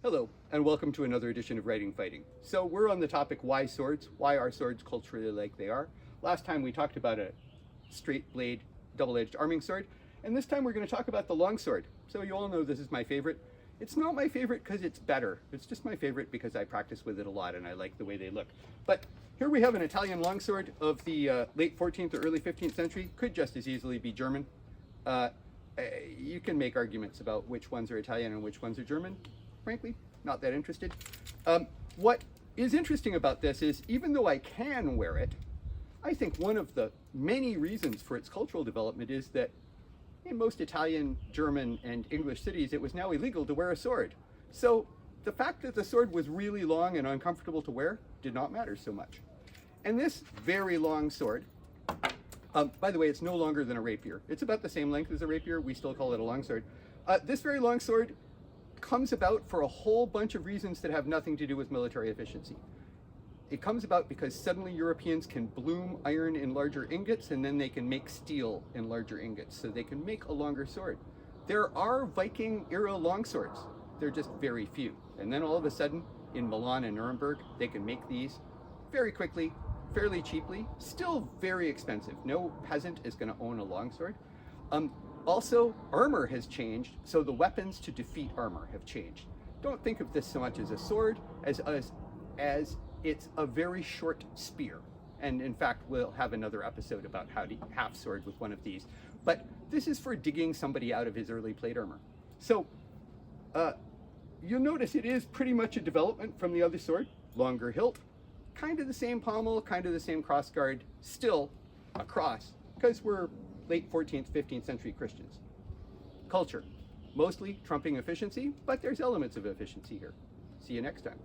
Hello, and welcome to another edition of Writing Fighting. So we're on the topic why swords, why are swords culturally like they are. Last time we talked about a straight blade, double-edged arming sword, and this time we're going to talk about the longsword. So you all know this is my favorite. It's not my favorite because it's better. It's just my favorite because I practice with it a lot and I like the way they look. But here we have an Italian longsword of the late 14th or early 15th century. Could just as easily be German. You can make arguments about which ones are Italian and which ones are German. Frankly, not that interested. What is interesting about this is, even though I can wear it, I think one of the many reasons for its cultural development is that in most Italian, German, and English cities, it was now illegal to wear a sword. So the fact that the sword was really long and uncomfortable to wear did not matter so much. And this very long sword, by the way, it's no longer than a rapier. It's about the same length as a rapier. We still call it a longsword. This very long sword comes about for a whole bunch of reasons that have nothing to do with military efficiency. It comes about because suddenly Europeans can bloom iron in larger ingots, and then they can make steel in larger ingots, so they can make a longer sword. There are Viking era longswords. They're just very few. And then all of a sudden, in Milan and Nuremberg, they can make these very quickly, fairly cheaply, still very expensive. No peasant is going to own a longsword. Also, armor has changed, so the weapons to defeat armor have changed. Don't think of this so much as a sword as it's a very short spear. And in fact, we'll have another episode about how to half sword with one of these. But this is for digging somebody out of his early plate armor. So you'll notice it is pretty much a development from the other sword. Longer hilt, kind of the same pommel, kind of the same crossguard, still a cross, because we're late 14th, 15th century Christians. Culture, mostly trumping efficiency, but there's elements of efficiency here. See you next time.